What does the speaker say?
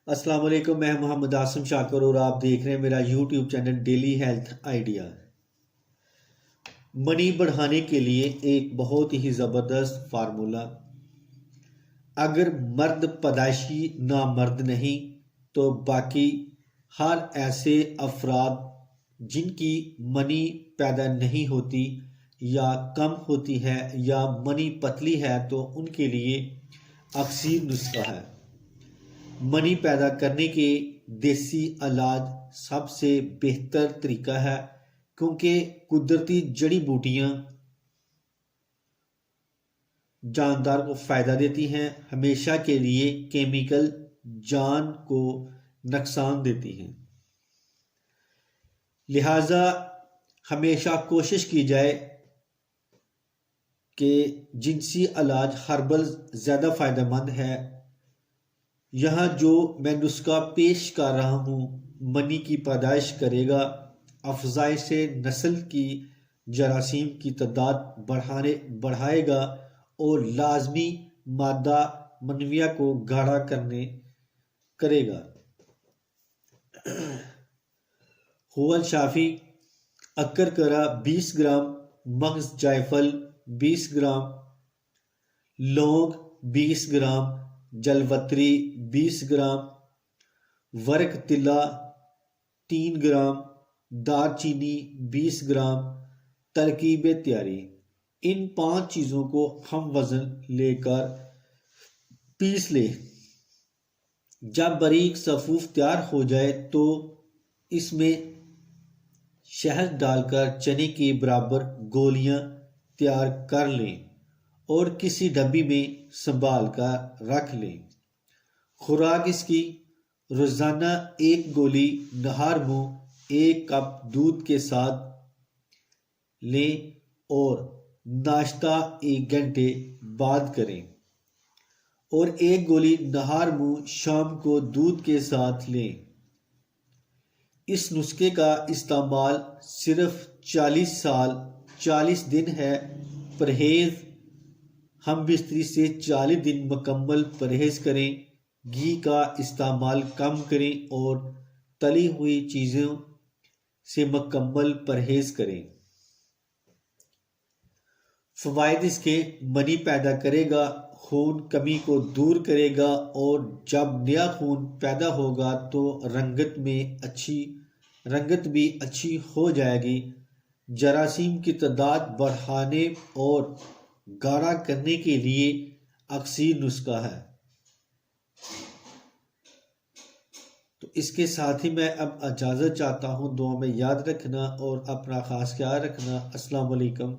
السلام علیکم، میں محمد عاصم شاکر اور آپ دیکھ رہے ہیں میرا YouTube channel daily health idea. Money بڑھانے کے لیے ایک بہت ہی زبردست فارمولا۔ اگر مرد پیدائشی نامرد نہیں تو باقی ہر ایسے افراد جن کی منی پیدا نہیں ہوتی یا کم ہوتی ہے یا منی پتلی ہے تو ان کے لیے اکثیر نسخہ ہے۔ منی پیدا کرنے کے دیسی علاج سب سے بہتر طریقہ ہے، کیونکہ قدرتی جڑی بوٹیاں جاندار کو فائدہ دیتی ہیں، ہمیشہ کے لیے کیمیکل جان کو نقصان دیتی ہیں۔ لہٰذا ہمیشہ کوشش کی جائے کہ جنسی علاج ہربل زیادہ فائدہ مند ہے۔ یہاں جو میں نسخہ پیش کر رہا ہوں منی کی پیدائش کرے گا، افزائش نسل کی جراثیم کی تعداد بڑھائے گا اور لازمی مادہ منویہ کو گاڑھا کرے گا۔ حول شافی، اکرکرا 20 گرام، مغز جائفل 20 گرام، لونگ 20 گرام، جلوتری 20 گرام، ورق تلا 3 گرام، دار چینی 20 گرام۔ ترکیب تیاری: ان 5 چیزوں کو ہم وزن لے کر پیس لیں۔ جب باریک صفوف تیار ہو جائے تو اس میں شہد ڈال کر چنے کے برابر گولیاں تیار کر لیں اور کسی ڈبی میں سنبھال کر رکھ لیں۔ خوراک اس کی: روزانہ 1 گولی نہار منہ 1 کپ دودھ کے ساتھ لیں اور ناشتہ 1 گھنٹے بعد کریں، اور 1 گولی نہار منہ شام کو دودھ کے ساتھ لیں۔ اس نسخے کا استعمال صرف 40 دن ہے۔ پرہیز: ہم بستری سے 40 دن مکمل پرہیز کریں، گھی کا استعمال کم کریں اور تلی ہوئی چیزوں سے مکمل پرہیز کریں۔ فوائد اس کے: منی پیدا کرے گا، خون کمی کو دور کرے گا اور جب نیا خون پیدا ہوگا تو رنگت بھی اچھی ہو جائے گی۔ جراثیم کی تعداد بڑھانے اور گاڑھا کرنے کے لیے اکثیر نسخہ ہے۔ تو اس کے ساتھ ہی میں اب اجازت چاہتا ہوں، دعا میں یاد رکھنا اور اپنا خاص خیال رکھنا۔ السلام علیکم۔